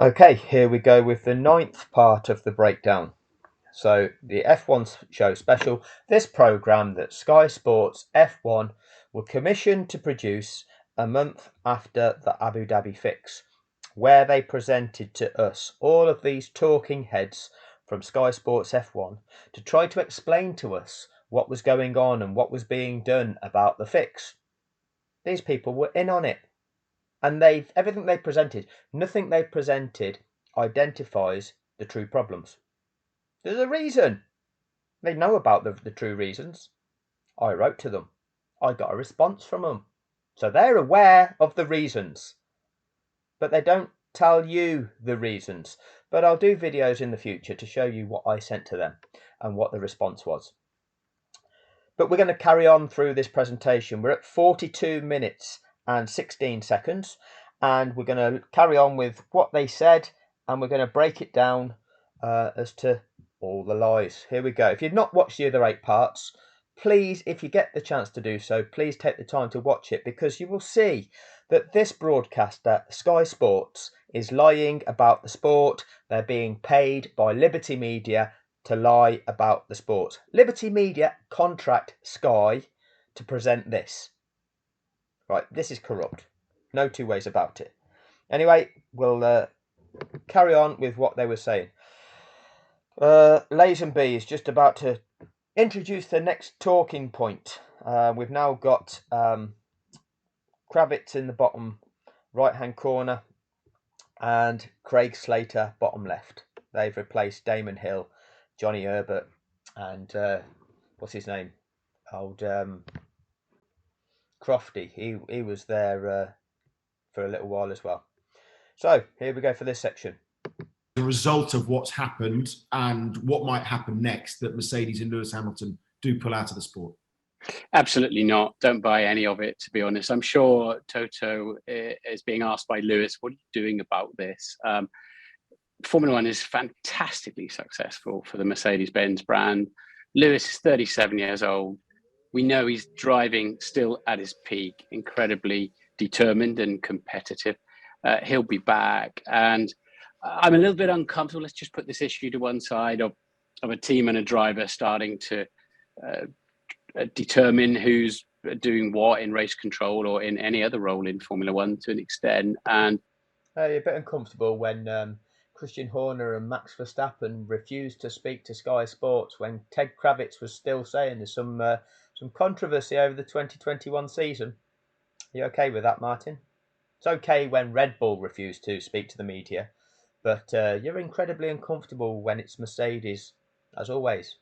Okay, here we go with the ninth part of the breakdown. So the F1 show special, this programme that Sky Sports F1 were commissioned to produce a month after the Abu Dhabi fix, where they presented to us all of these talking heads from Sky Sports F1 to try to explain to us what was going on and what was being done about the fix. These people were in on it. And everything they presented, nothing they presented identifies the true problems. There's a reason. They know about the true reasons. I wrote to them. I got a response from them. So they're aware of the reasons. But they don't tell you the reasons. But I'll do videos in the future to show you what I sent to them and what the response was. But we're going to carry on through this presentation. We're at 42 minutes and 16 seconds. And we're going to carry on with what they said, and we're going to break it down as to all the lies. Here we go. If you've not watched the other 8 parts, please, if you get the chance to do so, please take the time to watch it, because you will see that this broadcaster, Sky Sports, is lying about the sport. They're being paid by Liberty Media to lie about the sport. Liberty Media contract Sky to present this. Right, this is corrupt. No two ways about it. Anyway, we'll carry on with what they were saying. Lazenby is just about to introduce the next talking point. We've now got Kravitz in the bottom right-hand corner and Craig Slater bottom left. They've replaced Damon Hill, Johnny Herbert, and what's his name? Old Crofty. He was there for a little while as well. So here we go for this section. A result of what's happened and what might happen next, that Mercedes and Lewis Hamilton do pull out of the sport? Absolutely not. Don't buy any of it, to be honest. I'm sure Toto is being asked by Lewis, what are you doing about this? Formula One is fantastically successful for the Mercedes-Benz brand. Lewis is 37 years old. We know he's driving still at his peak, incredibly determined and competitive. He'll be back. And I'm a little bit uncomfortable. Let's just put this issue to one side of a team and a driver starting to determine who's doing what in race control or in any other role in Formula One to an extent. And you're a bit uncomfortable when Christian Horner and Max Verstappen refused to speak to Sky Sports when Ted Kravitz was still saying there's some controversy over the 2021 season. Are you okay with that, Martin? It's okay when Red Bull refused to speak to the media, but you're incredibly uncomfortable when it's Mercedes, as always.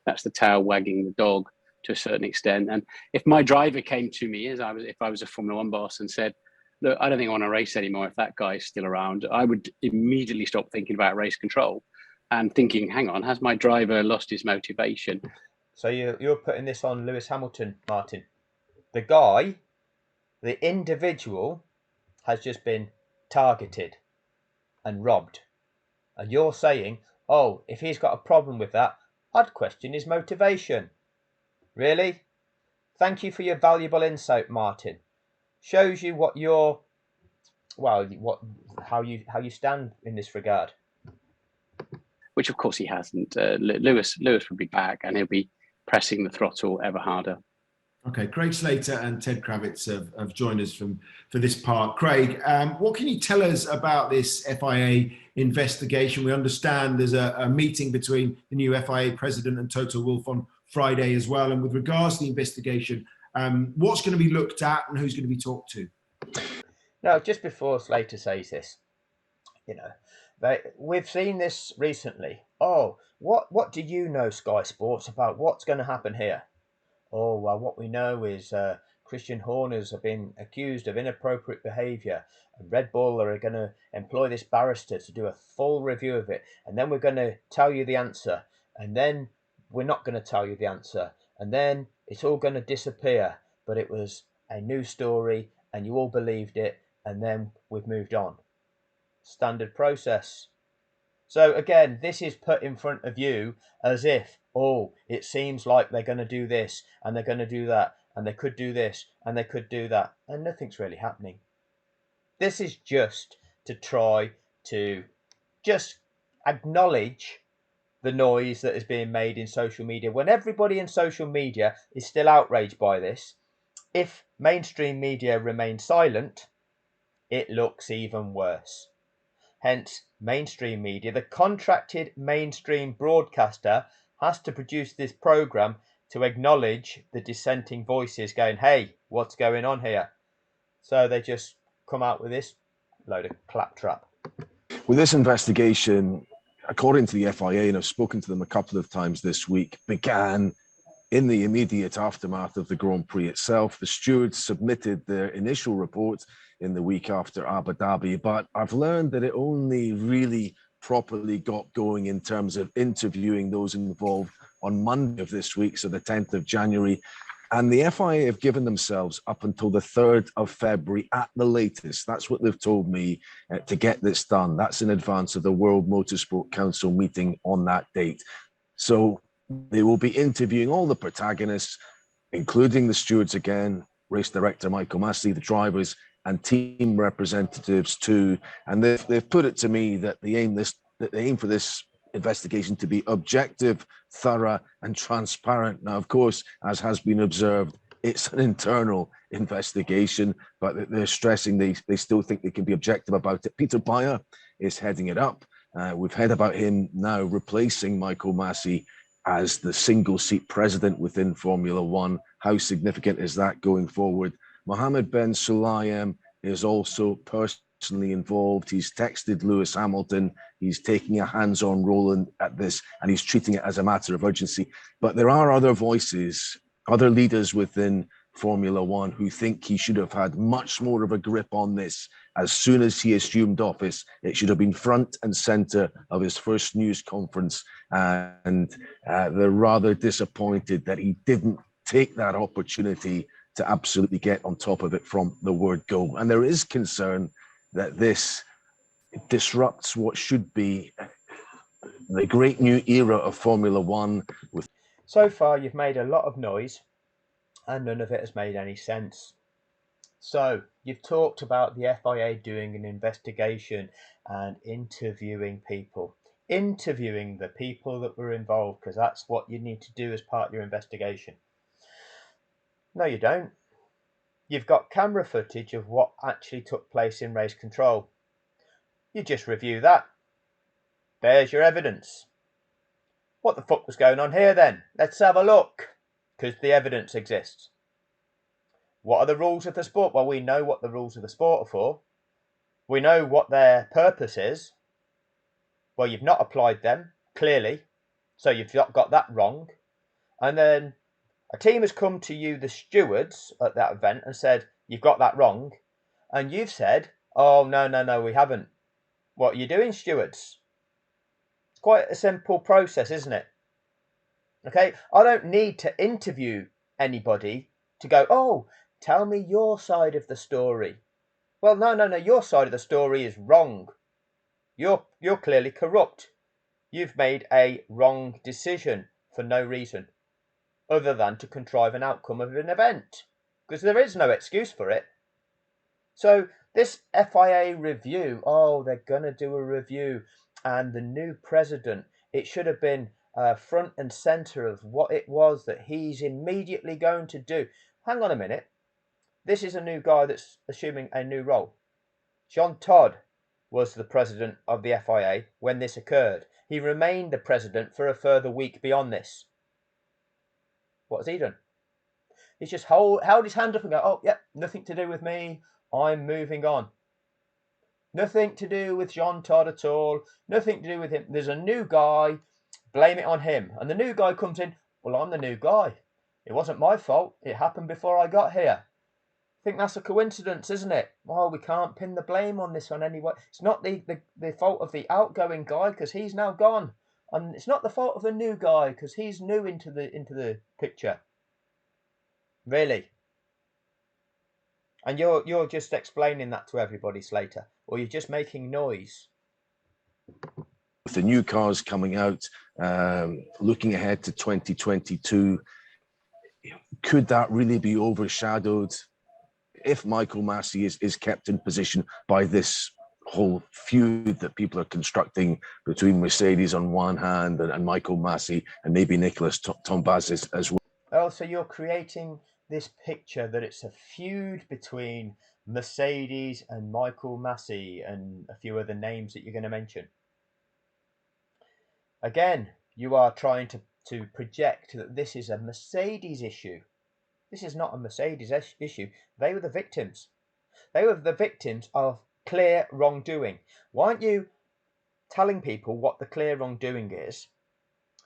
That's the tail wagging the dog to a certain extent. And if my driver came to me if I was a Formula One boss and said, look, I don't think I want to race anymore if that guy's still around, I would immediately stop thinking about race control and thinking, hang on, has my driver lost his motivation? So you're putting this on Lewis Hamilton, Martin. The guy, the individual, has just been targeted and robbed. And you're saying, oh, if he's got a problem with that, I'd question his motivation. Really? Thank you for your valuable insight, Martin. Shows you how you stand in this regard. Which of course he hasn't. Lewis would be back and he'll be pressing the throttle ever harder. Okay, Craig Slater and Ted Kravitz have joined us for this part. Craig, what can you tell us about this FIA investigation? We understand there's a meeting between the new FIA president and Toto Wolff on Friday as well. And with regards to the investigation, what's going to be looked at and who's going to be talked to? Now, just before Slater says this, we've seen this recently. Oh, what do you know, Sky Sports, about what's going to happen here? Oh, well, what we know is Christian Horner's have been accused of inappropriate behaviour, and Red Bull are going to employ this barrister to do a full review of it, and then we're going to tell you the answer, and then we're not going to tell you the answer, and then it's all going to disappear, but it was a new story, and you all believed it, and then we've moved on. Standard process. So again, this is put in front of you as if, oh, it seems like they're going to do this and they're going to do that and they could do this and they could do that, and nothing's really happening. This is just to try to just acknowledge the noise that is being made in social media. When everybody in social media is still outraged by this, if mainstream media remain silent, it looks even worse. Hence, mainstream media, the contracted mainstream broadcaster, has to produce this programme to acknowledge the dissenting voices going, hey, what's going on here? So they just come out with this load of claptrap. With this investigation, according to the FIA, and I've spoken to them a couple of times this week, began in the immediate aftermath of the Grand Prix itself. The stewards submitted their initial report in the week after Abu Dhabi, but I've learned that it only really properly got going in terms of interviewing those involved on Monday of this week, so the 10th of January. And the FIA have given themselves up until the 3rd of February at the latest. That's what they've told me to get this done. That's in advance of the World Motorsport Council meeting on that date. So they will be interviewing all the protagonists, including the stewards again, race director Michael Massey, the drivers, and team representatives too. And they've put it to me that they aim for this investigation to be objective, thorough, and transparent. Now, of course, as has been observed, it's an internal investigation, but they're stressing they still think they can be objective about it. Peter Bayer is heading it up. We've heard about him now replacing Michael Massey as the single-seat president within Formula One. How significant is that going forward? Mohammed Ben Sulayem is also personally involved. He's texted Lewis Hamilton. He's taking a hands-on role at this, and he's treating it as a matter of urgency. But there are other voices, other leaders within Formula One who think he should have had much more of a grip on this as soon as he assumed office. It should have been front and center of his first news conference. And they're rather disappointed that he didn't take that opportunity to absolutely get on top of it from the word go. And there is concern that this disrupts what should be the great new era of Formula One. So far, you've made a lot of noise and none of it has made any sense. So you've talked about the FIA doing an investigation and interviewing people. Interviewing the people that were involved, because that's what you need to do as part of your investigation. No, you don't. You've got camera footage of what actually took place in race control. You just review that. There's your evidence. What the fuck was going on here then? Let's have a look, because the evidence exists. What are the rules of the sport? Well, we know what the rules of the sport are for. We know what their purpose is. Well, you've not applied them, clearly, so you've not got that wrong. And then a team has come to you, the stewards at that event, and said, you've got that wrong. And you've said, oh, no, we haven't. What are you doing, stewards? It's quite a simple process, isn't it? Okay, I don't need to interview anybody to go, oh, tell me your side of the story. Well, no, your side of the story is wrong. You're clearly corrupt. You've made a wrong decision for no reason other than to contrive an outcome of an event, because there is no excuse for it. So this FIA review, oh, they're going to do a review, and the new president, it should have been front and center of what it was that he's immediately going to do. Hang on a minute. This is a new guy that's assuming a new role. Jean Todt was the president of the FIA when this occurred. He remained the president for a further week beyond this. What has he done? He's just held his hand up and go, oh, yeah, nothing to do with me. I'm moving on. Nothing to do with Jean Todt at all. Nothing to do with him. There's a new guy. Blame it on him. And the new guy comes in, well, I'm the new guy. It wasn't my fault. It happened before I got here. I think that's a coincidence, isn't it? Well, we can't pin the blame on this one anyway. It's not the fault of the outgoing guy because he's now gone. And it's not the fault of the new guy because he's new into the picture. Really? And you're just explaining that to everybody, Slater, or you're just making noise. With the new cars coming out, looking ahead to 2022, could that really be overshadowed if Michael Massey is kept in position by this whole feud that people are constructing between Mercedes on one hand and Michael Massey and maybe Nicholas Tombazis as well. Oh, so you're creating this picture that it's a feud between Mercedes and Michael Massey and a few other names that you're going to mention. Again, you are trying to project that this is a Mercedes issue. This is not a Mercedes issue. They were the victims. They were the victims of clear wrongdoing. Why aren't you telling people what the clear wrongdoing is?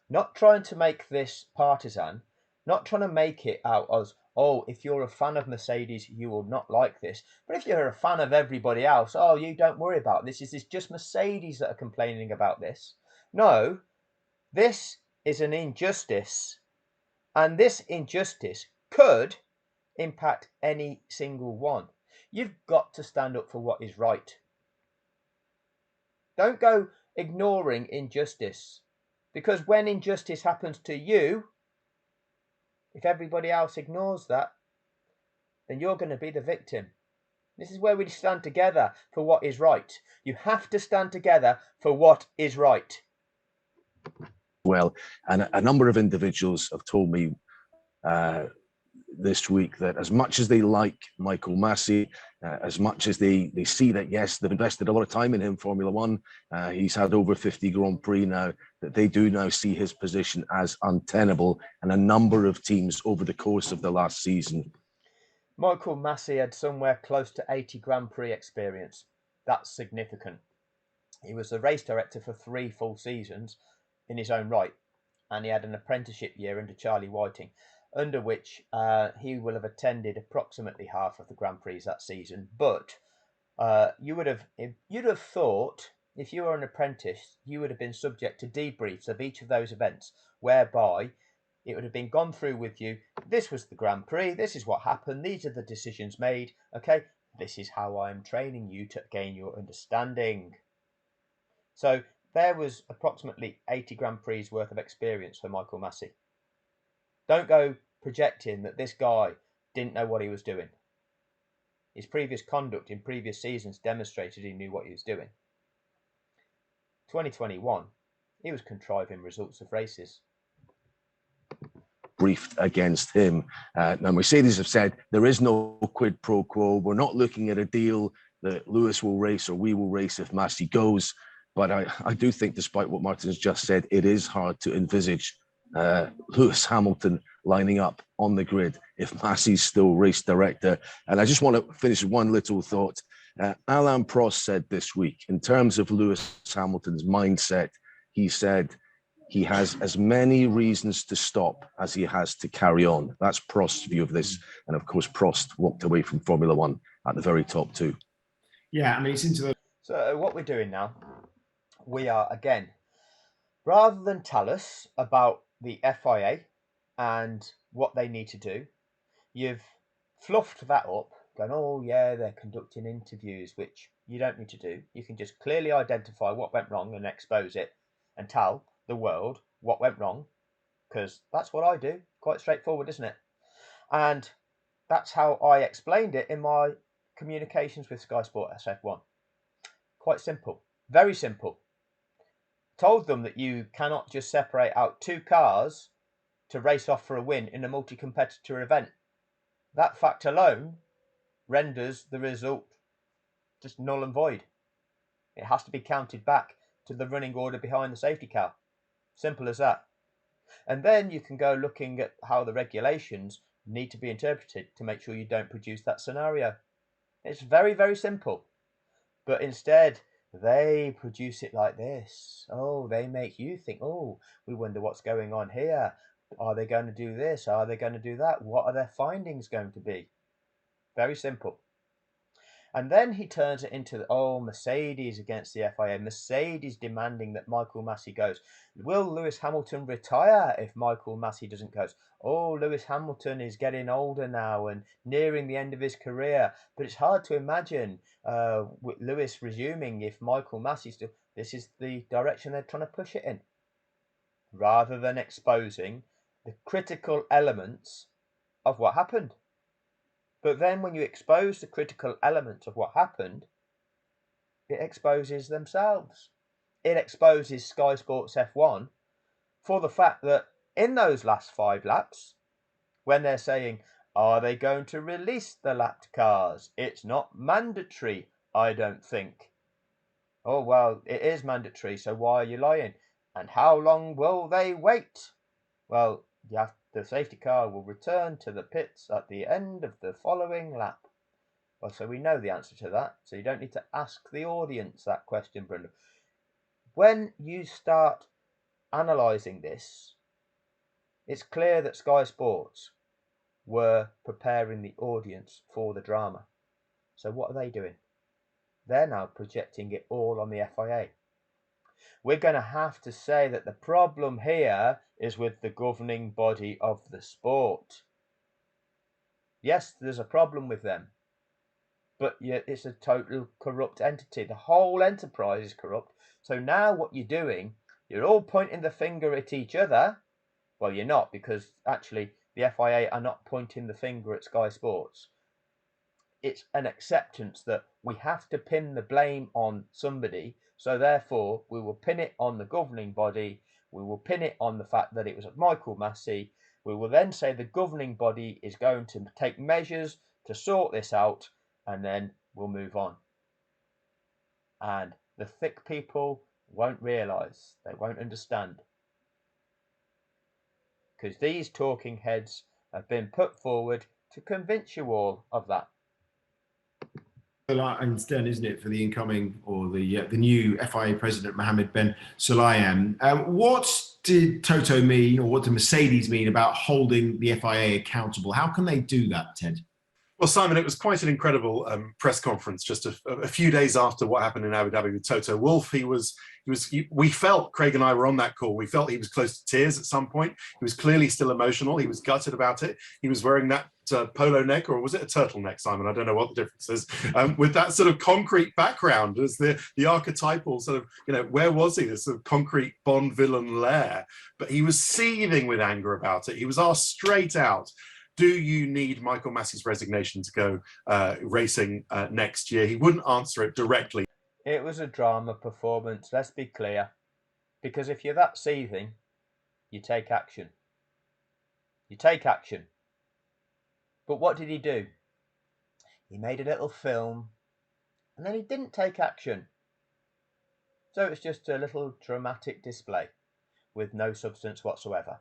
Not trying to make this partisan, not trying to make it out as, oh, if you're a fan of Mercedes, you will not like this. But if you're a fan of everybody else, oh, you don't worry about this. Is this just Mercedes that are complaining about this? No, this is an injustice. And this injustice could impact any single one. You've got to stand up for what is right. Don't go ignoring injustice, because when injustice happens to you, if everybody else ignores that, then you're going to be the victim. This is where we stand together for what is right. You have to stand together for what is right. Well, and a number of individuals have told me this week that as much as they like Michael Massey, as much as they see that, yes, they've invested a lot of time in him, Formula One, he's had over 50 Grand Prix now, that they do now see his position as untenable and a number of teams over the course of the last season. Michael Massey had somewhere close to 80 Grand Prix experience. That's significant. He was the race director for 3 full seasons in his own right, and he had an apprenticeship year under Charlie Whiting, under which he will have attended approximately half of the Grand Prix that season. But you'd have thought, if you were an apprentice, you would have been subject to debriefs of each of those events, whereby it would have been gone through with you. This was the Grand Prix. This is what happened. These are the decisions made. Okay, this is how I'm training you to gain your understanding. So there was approximately 80 Grand Prix worth of experience for Michael Massey. Don't go projecting that this guy didn't know what he was doing. His previous conduct in previous seasons demonstrated he knew what he was doing. 2021, he was contriving results of races. Briefed against him. Now, Mercedes have said there is no quid pro quo. We're not looking at a deal that Lewis will race or we will race if Massey goes. But I do think, despite what Martin has just said, it is hard to envisage Lewis Hamilton lining up on the grid if Massey's still race director. And I just want to finish with one little thought. Alain Prost said this week, in terms of Lewis Hamilton's mindset, he said he has as many reasons to stop as he has to carry on. That's Prost's view of this. And of course, Prost walked away from Formula One at the very top too. Yeah, I mean, it's into the... So what we're doing now, we are, again, rather than tell us about the FIA and what they need to do, you've fluffed that up, going, oh yeah, they're conducting interviews, which you don't need to do. You can just clearly identify what went wrong and expose it and tell the world what went wrong, because that's what I do. Quite straightforward, isn't it? And that's how I explained it in my communications with Sky Sports SF1. Quite simple, very simple. Told them that you cannot just separate out 2 cars to race off for a win in a multi-competitor event. That fact alone renders the result just null and void. It has to be counted back to the running order behind the safety car. Simple as that. And then you can go looking at how the regulations need to be interpreted to make sure you don't produce that scenario. It's very, very simple. But instead, they produce it like this. Oh, they make you think, oh, we wonder what's going on here. Are they going to do this? Are they going to do that? What are their findings going to be? Very simple. And then he turns it into, oh, Mercedes against the FIA. Mercedes demanding that Michael Massey goes. Will Lewis Hamilton retire if Michael Massey doesn't go? Oh, Lewis Hamilton is getting older now and nearing the end of his career. But it's hard to imagine Lewis resuming if Michael Massey still... This is the direction they're trying to push it in. Rather than exposing the critical elements of what happened. But then when you expose the critical elements of what happened, it exposes themselves. It exposes Sky Sports F1 for the fact that in those last 5 laps, when they're saying, are they going to release the lapped cars? It's not mandatory, I don't think. Oh, well, it is mandatory, so why are you lying? And how long will they wait? Well, the safety car will return to the pits at the end of the following lap. Well, so we know the answer to that, so you don't need to ask the audience that question, Brenda. When you start analysing this, it's clear that Sky Sports were preparing the audience for the drama. So what are they doing? They're now projecting it all on the FIA. We're going to have to say that the problem here is with the governing body of the sport. Yes, there's a problem with them, but it's a total corrupt entity. The whole enterprise is corrupt. So now what you're doing, you're all pointing the finger at each other. Well, you're not, because actually the FIA are not pointing the finger at Sky Sports. It's an acceptance that we have to pin the blame on somebody, so therefore we will pin it on the governing body, we will pin it on the fact that it was Michael Massey, we will then say the governing body is going to take measures to sort this out, and then we'll move on. And the thick people won't realise, they won't understand. Because these talking heads have been put forward to convince you all of that. And stern, isn't it, for the incoming or the new FIA president, Mohammed Ben Sulayem? What did Toto mean, or what did Mercedes mean about holding the FIA accountable? How can they do that, Ted? Well, Simon, it was quite an incredible press conference just a few days after what happened in Abu Dhabi with Toto Wolff. We felt, Craig and I were on that call, we felt he was close to tears at some point. He was clearly still emotional. He was gutted about it. He was wearing that polo neck, or was it a turtleneck, Simon? I don't know what the difference is. With that sort of concrete background as the archetypal sort of, where was he? This sort of concrete Bond villain lair. But he was seething with anger about it. He was asked straight out, do you need Michael Massey's resignation to go racing next year? He wouldn't answer it directly. It was a drama performance, let's be clear. Because if you're that seething, you take action. You take action. But what did he do? He made a little film, and then he didn't take action. So it's just a little dramatic display with no substance whatsoever.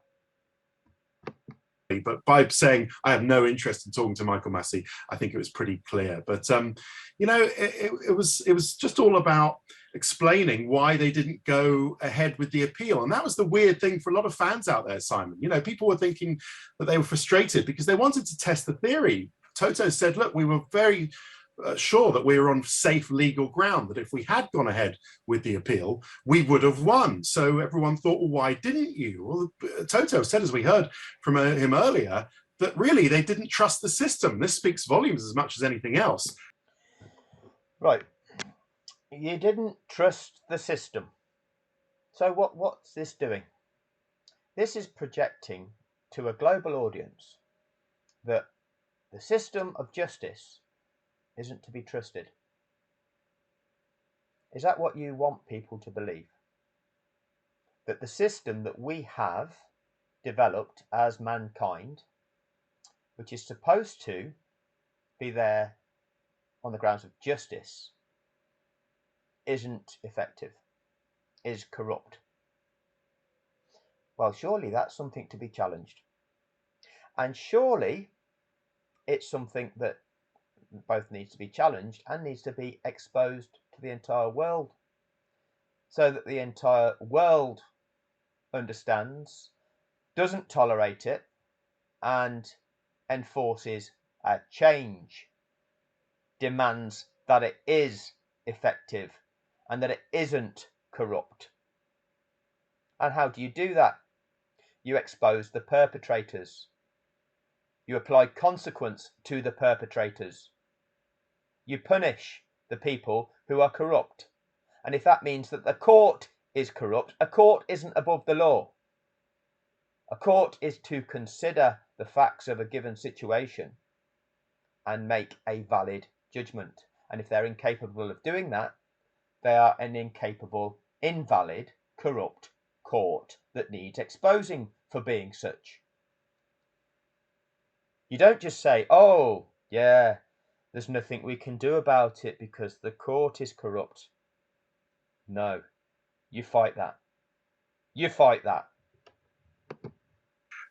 But by saying I have no interest in talking to Michael Massey, I think it was pretty clear. But it was just all about explaining why they didn't go ahead with the appeal, and that was the weird thing for a lot of fans out there, Simon. People were thinking that they were frustrated because they wanted to test the theory. Toto said, "Look, we were very sure that we were on safe legal ground, that if we had gone ahead with the appeal, we would have won." So everyone thought, well, why didn't you? Well, Toto said, as we heard from him earlier, that really they didn't trust the system. This speaks volumes as much as anything else. Right. You didn't trust the system. So what's this doing? This is projecting to a global audience that the system of justice isn't to be trusted. Is that what you want people to believe? That the system that we have developed as mankind, which is supposed to be there on the grounds of justice, isn't effective, is corrupt? Well, surely that's something to be challenged. And surely it's something that both needs to be challenged and needs to be exposed to the entire world, so that the entire world understands, doesn't tolerate it, and enforces a change, demands that it is effective and that it isn't corrupt. And how do you do that? You expose the perpetrators. You apply consequence to the perpetrators. You punish the people who are corrupt. And if that means that the court is corrupt, a court isn't above the law. A court is to consider the facts of a given situation and make a valid judgment. And if they're incapable of doing that, They are an incapable, invalid, corrupt court that needs exposing for being such. You don't just say, oh, yeah, there's nothing we can do about it because the court is corrupt. No, you fight that. You fight that.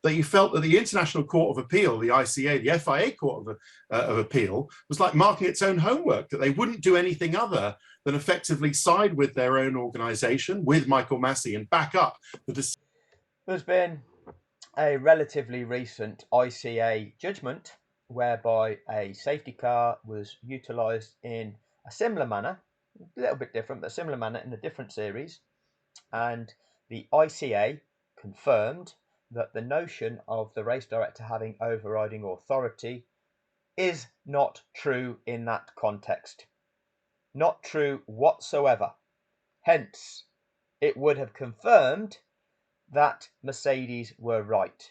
That you felt that the International Court of Appeal, the ICA, the FIA Court of Appeal, was like marking its own homework, that they wouldn't do anything other than effectively side with their own organisation, with Michael Massey, and back up the decision. There's been a relatively recent ICA judgment whereby a safety car was utilised in a similar manner, a little bit different, but a similar manner in a different series. And the ICA confirmed that the notion of the race director having overriding authority is not true in that context. Not true whatsoever. Hence, it would have confirmed that Mercedes were right.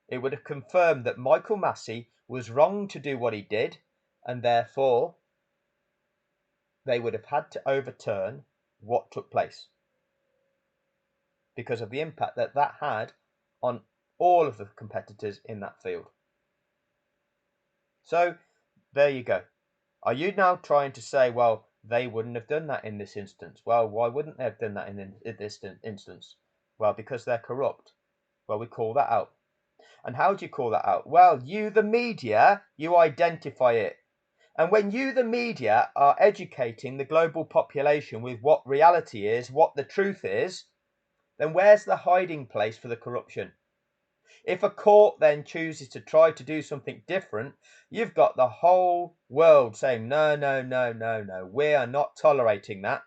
It would have confirmed that Michael Massey was wrong to do what he did, and therefore they would have had to overturn what took place because of the impact that that had on all of the competitors in that field. So there you go. Are you now trying to say, well, they wouldn't have done that in this instance? Well, why wouldn't they have done that in this instance? Well, because they're corrupt. Well, we call that out. And how do you call that out? Well, you, the media, you identify it. And when you, the media, are educating the global population with what reality is, what the truth is, then where's the hiding place for the corruption? If a court then chooses to try to do something different, you've got the whole world saying, no, no, no, no, no, we are not tolerating that.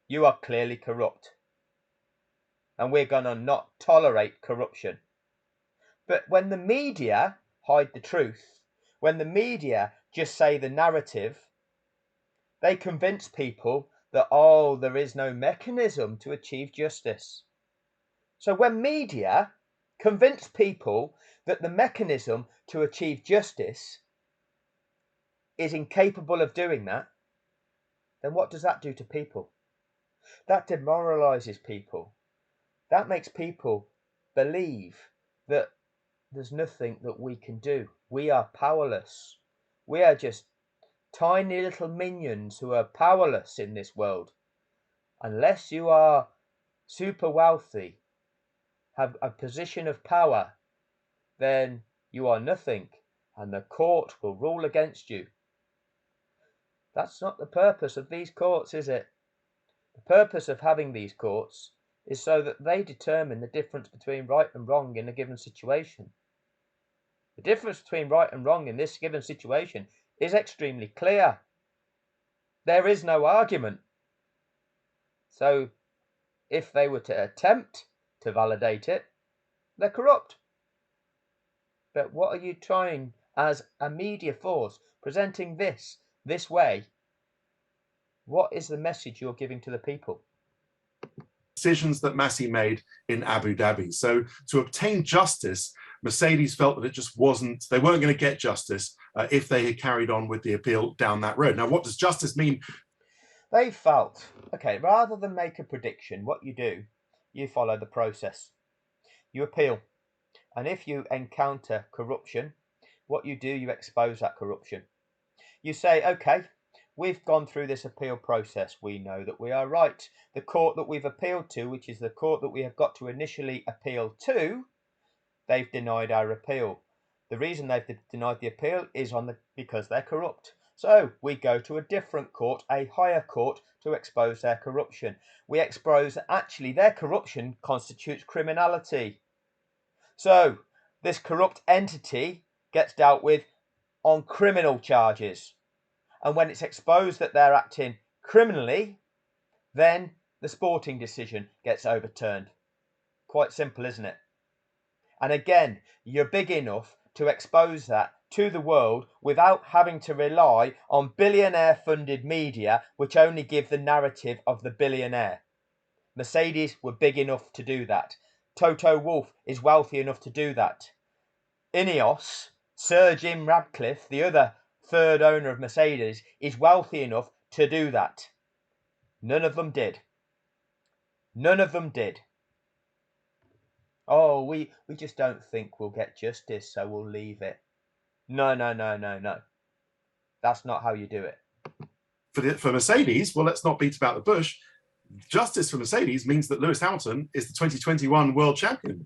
You are clearly corrupt. And we're going to not tolerate corruption. But when the media hide the truth, when the media just say the narrative, they convince people that, oh, there is no mechanism to achieve justice. So when media convince people that the mechanism to achieve justice is incapable of doing that, then what does that do to people? That demoralizes people. That makes people believe that there's nothing that we can do. We are powerless. We are just tiny little minions who are powerless in this world. Unless you are super wealthy, have a position of power, then you are nothing, and the court will rule against you. That's not the purpose of these courts, is it? The purpose of having these courts is so that they determine the difference between right and wrong in a given situation. The difference between right and wrong in this given situation is extremely clear. There is no argument. So if they were to attempt to validate it, they're corrupt. But what are you trying as a media force presenting this way? What is the message you're giving to the people? Decisions that Massey made in Abu Dhabi. So to obtain justice, Mercedes felt that it just wasn't, they weren't going to get justice if they had carried on with the appeal down that road. Now, what does justice mean? They felt, okay, rather than make a prediction, what you do, you follow the process. You appeal. And if you encounter corruption, what you do, you expose that corruption. You say, okay, we've gone through this appeal process. We know that we are right. The court that we've appealed to, which is the court that we have got to initially appeal to, they've denied our appeal. The reason they've denied the appeal is because they're corrupt. So we go to a different court, a higher court, to expose their corruption. We expose that actually their corruption constitutes criminality. So this corrupt entity gets dealt with on criminal charges. And when it's exposed that they're acting criminally, then the sporting decision gets overturned. Quite simple, isn't it? And again, you're big enough to expose that to the world without having to rely on billionaire-funded media, which only give the narrative of the billionaire. Mercedes were big enough to do that. Toto Wolff is wealthy enough to do that. Ineos, Sir Jim Ratcliffe, the other third owner of Mercedes, is wealthy enough to do that. None of them did. None of them did. Oh, we just don't think we'll get justice, so we'll leave it. No. That's not how you do it. For Mercedes, well, let's not beat about the bush. Justice for Mercedes means that Lewis Hamilton is the 2021 world champion.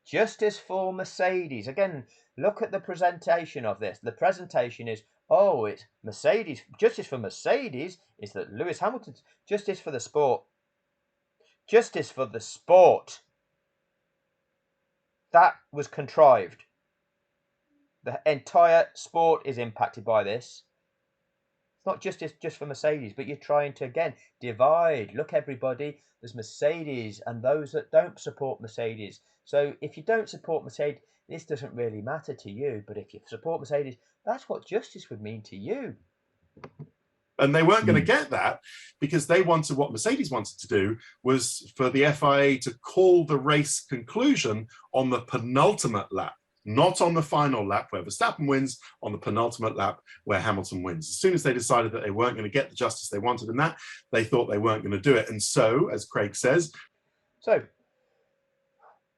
Justice for Mercedes. Again, look at the presentation of this. The presentation is, oh, it's Mercedes. Justice for Mercedes is that Lewis Hamilton's justice for the sport. Justice for the sport. That was contrived. The entire sport is impacted by this. It's not justice just for Mercedes, but you're trying to, again, divide. Look, everybody, there's Mercedes and those that don't support Mercedes. So if you don't support Mercedes, this doesn't really matter to you. But if you support Mercedes, that's what justice would mean to you. And they weren't going to get that because they wanted, what Mercedes wanted to do was for the FIA to call the race conclusion on the penultimate lap, not on the final lap where Verstappen wins, on the penultimate lap where Hamilton wins. As soon as they decided that they weren't going to get the justice they wanted in that, they thought they weren't going to do it. And so, as Craig says,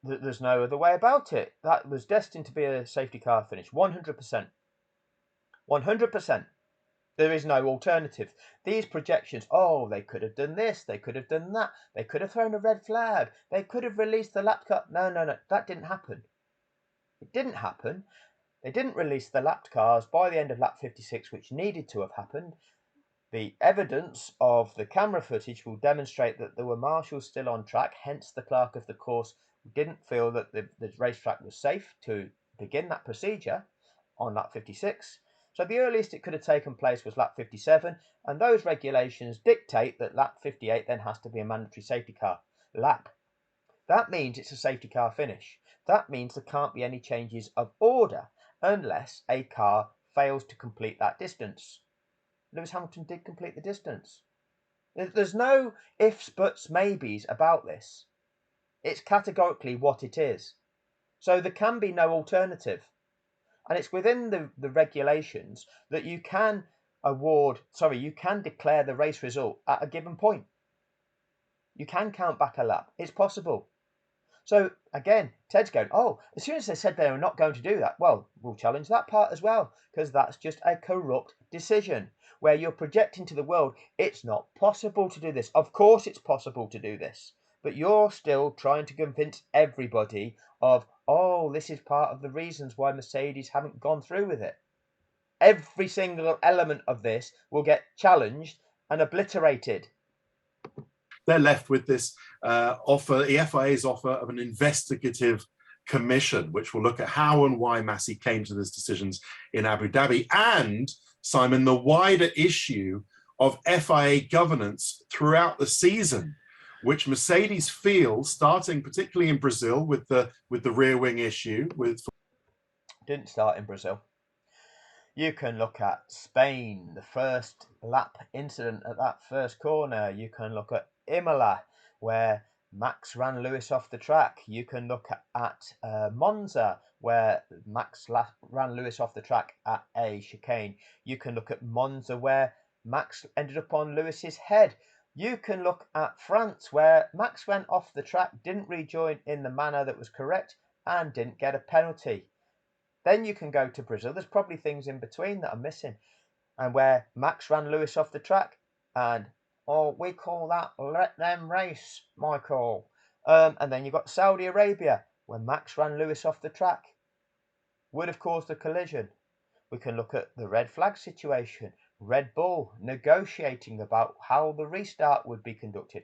there's no other way about it. That was destined to be a safety car finish, 100%. 100%. There is no alternative. These projections, oh, they could have done this, they could have done that, they could have thrown a red flag, they could have released the lap car. No, that didn't happen. It didn't happen. They didn't release the lapped cars by the end of lap 56, which needed to have happened. The evidence of the camera footage will demonstrate that there were marshals still on track, hence the clerk of the course didn't feel that the racetrack was safe to begin that procedure on lap 56. So the earliest it could have taken place was lap 57, and those regulations dictate that lap 58 then has to be a mandatory safety car lap. That means it's a safety car finish. That means there can't be any changes of order unless a car fails to complete that distance. Lewis Hamilton did complete the distance. There's no ifs, buts, maybes about this. It's categorically what it is. So there can be no alternative. And it's within the regulations that you can declare the race result at a given point. You can count back a lap. It's possible. So again, Ted's going, oh, as soon as they said they were not going to do that, well, we'll challenge that part as well, because that's just a corrupt decision where you're projecting to the world, it's not possible to do this. Of course it's possible to do this, but you're still trying to convince everybody of, oh, this is part of the reasons why Mercedes haven't gone through with it. Every single element of this will get challenged and obliterated. They're left with this offer, the FIA's offer of an investigative commission, which will look at how and why Massey came to those decisions in Abu Dhabi, and, Simon, the wider issue of FIA governance throughout the season, which Mercedes feels, starting particularly in Brazil with the rear wing issue. Didn't start in Brazil. You can look at Spain, the first lap incident at that first corner. You can look at Imola, where Max ran Lewis off the track. You can look at Monza, where Max ran Lewis off the track at a chicane. You can look at Monza, where Max ended up on Lewis's head. You can look at France, where Max went off the track, didn't rejoin in the manner that was correct, and didn't get a penalty. Then you can go to Brazil. There's probably things in between that are missing, and where Max ran Lewis off the track, and we call that let them race, Michael. And then you've got Saudi Arabia, where Max ran Lewis off the track, would have caused a collision. We can look at the red flag situation. Red Bull negotiating about how the restart would be conducted.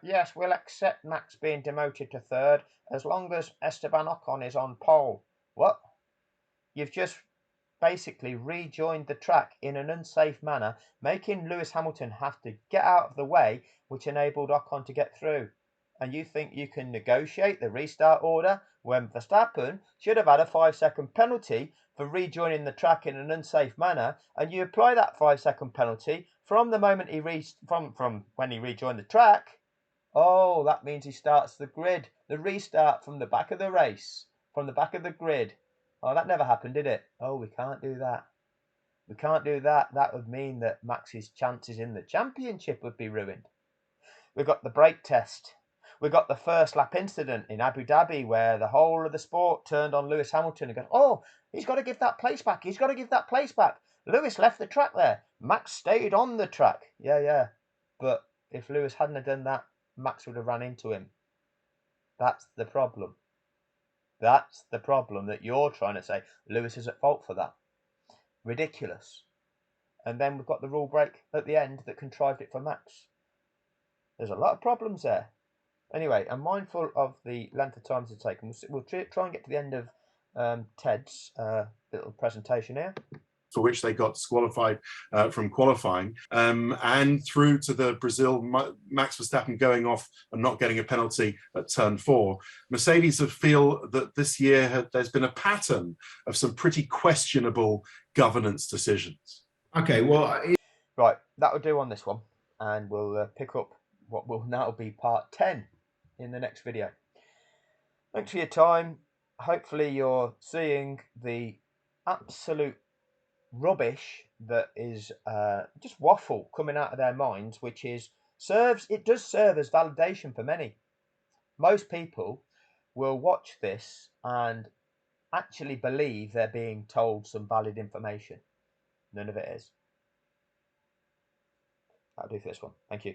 Yes, we'll accept Max being demoted to third as long as Esteban Ocon is on pole. What? You've just basically rejoined the track in an unsafe manner, making Lewis Hamilton have to get out of the way, which enabled Ocon to get through. And you think you can negotiate the restart order when Verstappen should have had a 5-second penalty for rejoining the track in an unsafe manner, and you apply that 5-second penalty from the moment from when he rejoined the track. Oh, that means he starts the grid, the restart from the back of the race, from the back of the grid. Oh, that never happened, did it? Oh, we can't do that. We can't do that. That would mean that Max's chances in the championship would be ruined. We've got the brake test. We've got the first lap incident in Abu Dhabi where the whole of the sport turned on Lewis Hamilton and goes, oh, he's got to give that place back. He's got to give that place back. Lewis left the track there. Max stayed on the track. Yeah. But if Lewis hadn't have done that, Max would have ran into him. That's the problem. That's the problem that you're trying to say. Lewis is at fault for that. Ridiculous. And then we've got the rule break at the end that contrived it for Max. There's a lot of problems there. Anyway, I'm mindful of the length of time it's taken. We'll try and get to the end of Ted's little presentation here. For which they got disqualified from qualifying, and through to the Brazil Max Verstappen going off and not getting a penalty at turn 4. Mercedes feel that this year there's been a pattern of some pretty questionable governance decisions. Okay, well, right, that'll do on this one, and we'll pick up what will now be part 10 in the next video. Thanks for your time. Hopefully you're seeing the absolute rubbish that is just waffle coming out of their minds, which is it does serve as validation for many. Most people will watch this and actually believe they're being told some valid information. None of it is. That'll do for this one. Thank you.